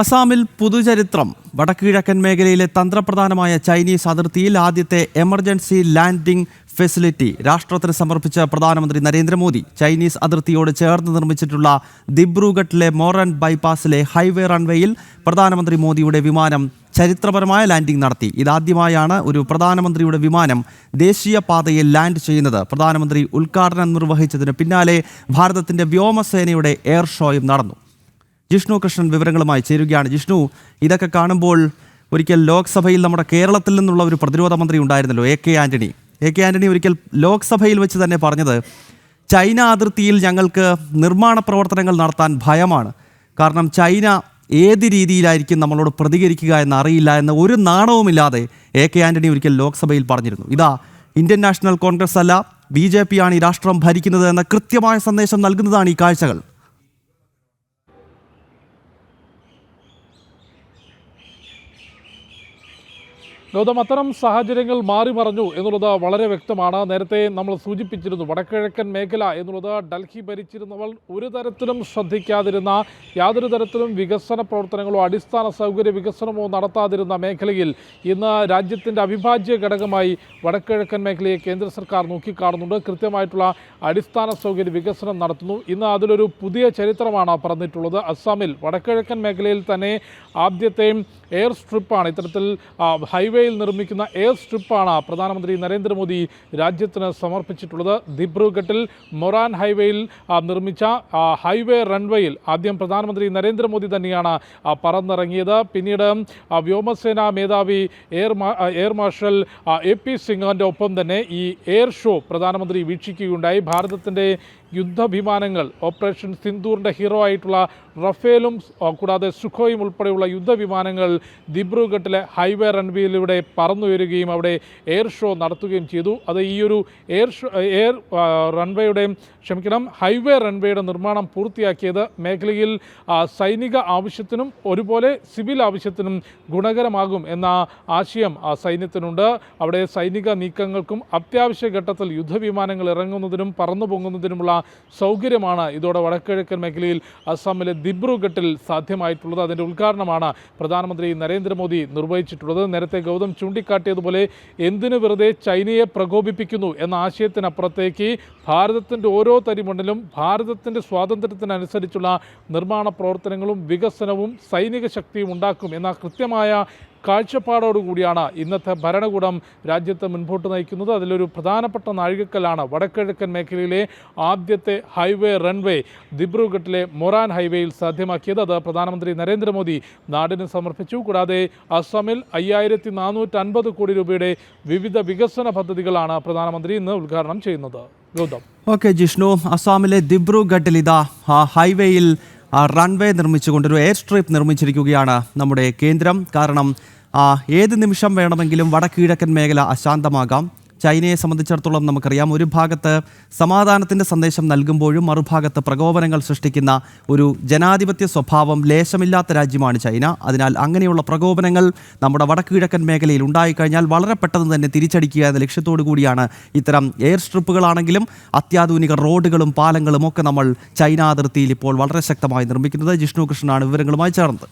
അസാമിൽ പുതുചരിത്രം. വടക്കുകിഴക്കൻ മേഖലയിലെ തന്ത്രപ്രധാനമായ ചൈനീസ് അതിർത്തിയിൽ ആദ്യത്തെ എമർജൻസി ലാൻഡിംഗ് ഫെസിലിറ്റി രാഷ്ട്രത്തിന് സമർപ്പിച്ച പ്രധാനമന്ത്രി നരേന്ദ്രമോദി. ചൈനീസ് അതിർത്തിയോട് ചേർന്ന് നിർമ്മിച്ചിട്ടുള്ള ദിബ്രുഗഡിലെ മോറൻ ബൈപ്പാസിലെ ഹൈവേ റൺവേയിൽ പ്രധാനമന്ത്രി മോദിയുടെ വിമാനം ചരിത്രപരമായ ലാൻഡിംഗ് നടത്തി. ഇതാദ്യമായാണ് ഒരു പ്രധാനമന്ത്രിയുടെ വിമാനം ദേശീയപാതയിൽ ലാൻഡ് ചെയ്യുന്നത്. പ്രധാനമന്ത്രി ഉദ്ഘാടനം നിർവഹിച്ചതിന് പിന്നാലെ ഭാരതത്തിന്റെ വ്യോമസേനയുടെ എയർ ഷോയും നടന്നു. ജിഷ്ണു കൃഷ്ണൻ വിവരങ്ങളുമായി ചേരുകയാണ്. ജിഷ്ണു, ഇതൊക്കെ കാണുമ്പോൾ ഒരിക്കൽ ലോക്സഭയിൽ നമ്മുടെ കേരളത്തിൽ നിന്നുള്ള ഒരു പ്രതിരോധ മന്ത്രി ഉണ്ടായിരുന്നല്ലോ, എ കെ ആന്റണി ഒരിക്കൽ ലോക്സഭയിൽ വെച്ച് തന്നെ പറഞ്ഞത്, ചൈന അതിർത്തിയിൽ ഞങ്ങൾക്ക് നിർമ്മാണ പ്രവർത്തനങ്ങൾ നടത്താൻ ഭയമാണ്. കാരണം ചൈന ഏത് രീതിയിലായിരിക്കും നമ്മളോട് പ്രതികരിക്കുക എന്നറിയില്ല എന്ന ഒരു നാണവുമില്ലാതെ എ കെ ആന്റണി ഒരിക്കൽ ലോക്സഭയിൽ പറഞ്ഞിരുന്നു. ഇതാ ഇന്ത്യൻ നാഷണൽ കോൺഗ്രസ് അല്ല, BJP ആണ് ഈ രാഷ്ട്രം ഭരിക്കുന്നത് എന്ന കൃത്യമായ സന്ദേശം നൽകുന്നതാണ് ഈ കാഴ്ചകൾ. ഗൗതം, അത്തരം സാഹചര്യങ്ങൾ മാറി മറഞ്ഞു എന്നുള്ളത് വളരെ വ്യക്തമാണ്. നേരത്തെ നമ്മൾ സൂചിപ്പിച്ചിരുന്നു, വടക്കിഴക്കൻ മേഖല എന്നുള്ളത് ഡൽഹി ഭരിച്ചിരുന്നവൾ ഒരു തരത്തിലും ശ്രദ്ധിക്കാതിരുന്ന, യാതൊരു തരത്തിലും വികസന പ്രവർത്തനങ്ങളോ അടിസ്ഥാന സൗകര്യ വികസനമോ നടത്താതിരുന്ന മേഖലയിൽ ഇന്ന് രാജ്യത്തിൻ്റെ അവിഭാജ്യ ഘടകമായി വടക്കിഴക്കൻ മേഖലയെ കേന്ദ്ര സർക്കാർ നോക്കിക്കാണുന്നുണ്ട്. കൃത്യമായിട്ടുള്ള അടിസ്ഥാന സൗകര്യ വികസനം നടത്തുന്നു. ഇന്ന് അതിലൊരു പുതിയ ചരിത്രമാണ് പറഞ്ഞിട്ടുള്ളത്. അസ്സാമിൽ വടക്കിഴക്കൻ മേഖലയിൽ തന്നെ ആദ്യത്തെ എയർ സ്ട്രിപ്പാണ്, ഇത്തരത്തിൽ ഹൈവേയിൽ നിർമ്മിക്കുന്ന എയർ സ്ട്രിപ്പാണ് പ്രധാനമന്ത്രി നരേന്ദ്രമോദി രാജ്യത്തിന് സമർപ്പിച്ചിട്ടുള്ളത്. ദിബ്രുഗഡിൽ മൊറാൻ ഹൈവേയിൽ നിർമ്മിച്ച ഹൈവേ റൺവേയിൽ ആദ്യം പ്രധാനമന്ത്രി നരേന്ദ്രമോദി തന്നെയാണ് പറന്നിറങ്ങിയത്. പിന്നീട് വ്യോമസേനാ മേധാവി എയർ മാർഷൽ AP സിംഗിൻ്റെ ഒപ്പം തന്നെ ഈ എയർ ഷോ പ്രധാനമന്ത്രി വീക്ഷിക്കുകയുണ്ടായി. ഭാരതത്തിൻ്റെ യുദ്ധവിമാനങ്ങൾ, ഓപ്പറേഷൻ സിന്ദൂറിൻ്റെ ഹീറോ ആയിട്ടുള്ള റഫേലും കൂടാതെ സുഖോയും ഉൾപ്പെടെയുള്ള യുദ്ധവിമാനങ്ങൾ ദിബ്രുഗഡിലെ ഹൈവേ റൺവേയിലൂടെ പറന്നുയരുകയും അവിടെ എയർ ഷോ നടത്തുകയും ചെയ്തു. അത് ഈ ഒരു ഹൈവേ റൺവേയുടെ നിർമ്മാണം പൂർത്തിയാക്കിയത് മേഖലയിൽ സൈനിക ആവശ്യത്തിനും ഒരുപോലെ സിവിൽ ആവശ്യത്തിനും ഗുണകരമാകും എന്ന ആശയം സൈന്യത്തിനുണ്ട്. അവിടെ സൈനിക നീക്കങ്ങൾക്കും അത്യാവശ്യ ഘട്ടത്തിൽ യുദ്ധവിമാനങ്ങൾ ഇറങ്ങുന്നതിനും പറന്നു പൊങ്ങുന്നതിനുമുള്ള സൗകര്യമാണ് ഇതോടെ വടക്കിഴക്കൻ മേഖലയിൽ അസ്സാമിലെ ദിബ്രുഗഡിൽ സാധ്യമായിട്ടുള്ളത്. അതിൻ്റെ ഉദ്ഘാടനമാണ് പ്രധാനമന്ത്രി നരേന്ദ്രമോദി നിർവഹിച്ചിട്ടുള്ളത്. നേരത്തെ ഗൗതം ചൂണ്ടിക്കാട്ടിയതുപോലെ എന്തിനു വെറുതെ ചൈനയെ പ്രകോപിപ്പിക്കുന്നു എന്ന ആശയത്തിനപ്പുറത്തേക്ക് ഭാരതത്തിൻ്റെ ഓരോ തരിമണ്ണിലും ഭാരതത്തിൻ്റെ സ്വാതന്ത്ര്യത്തിനനുസരിച്ചുള്ള നിർമ്മാണ പ്രവർത്തനങ്ങളും വികസനവും സൈനിക ശക്തിയും ഉണ്ടാക്കും എന്ന കൃത്യമായ കാഴ്ചപ്പാടോടുകൂടിയാണ് ഇന്നത്തെ ഭരണകൂടം രാജ്യത്തെ മുൻപോട്ട് നയിക്കുന്നത്. അതിലൊരു പ്രധാനപ്പെട്ട നാഴികക്കല്ലാണ് വടക്കിഴക്കൻ മേഖലയിലെ ആദ്യത്തെ ഹൈവേ റൺവേ ദിബ്രുഗഡിലെ മൊറാൻ ഹൈവേയിൽ സാധ്യമാക്കിയത്. അത് പ്രധാനമന്ത്രി നരേന്ദ്രമോദി നാടിന് സമർപ്പിച്ചു. കൂടാതെ അസ്സാമിൽ 5450 കോടി രൂപയുടെ വിവിധ വികസന പദ്ധതികളാണ് പ്രധാനമന്ത്രി ഇന്ന് ഉദ്ഘാടനം ചെയ്യുന്നത്. ഗൗതം. ഓക്കെ ജിഷ്ണു, അസ്സാമിലെ ദിബ്രുഗഡിൽ ഇതാ ഹൈവേയിൽ റൺവേ നിർമ്മിച്ചുകൊണ്ടൊരു എയർ സ്ട്രിപ്പ് നിർമ്മിച്ചിരിക്കുകയാണ് നമ്മുടെ കേന്ദ്രം. കാരണം ഏത് നിമിഷം വേണമെങ്കിലും വടക്കുകിഴക്കൻ മേഖല അശാന്തമാകാം. ചൈനയെ സംബന്ധിച്ചിടത്തോളം നമുക്കറിയാം, ഒരു ഭാഗത്ത് സമാധാനത്തിൻ്റെ സന്ദേശം നൽകുമ്പോഴും മറുഭാഗത്ത് പ്രകോപനങ്ങൾ സൃഷ്ടിക്കുന്ന ഒരു ജനാധിപത്യ സ്വഭാവം ലേശമില്ലാത്ത രാജ്യമാണ് ചൈന. അതിനാൽ അങ്ങനെയുള്ള പ്രകോപനങ്ങൾ നമ്മുടെ വടക്കുകിഴക്കൻ മേഖലയിൽ ഉണ്ടായിക്കഴിഞ്ഞാൽ വളരെ പെട്ടെന്ന് തന്നെ തിരിച്ചടിക്കുക എന്ന ലക്ഷ്യത്തോടു കൂടിയാണ് ഇത്തരം എയർ സ്ട്രിപ്പുകളാണെങ്കിലും അത്യാധുനിക റോഡുകളും പാലങ്ങളും ഒക്കെ നമ്മൾ ചൈന അതിർത്തിയിൽ ഇപ്പോൾ വളരെ ശക്തമായി നിർമ്മിക്കുന്നത്. ജിഷ്ണു കൃഷ്ണനാണ് വിവരങ്ങളുമായി ചേർന്നത്.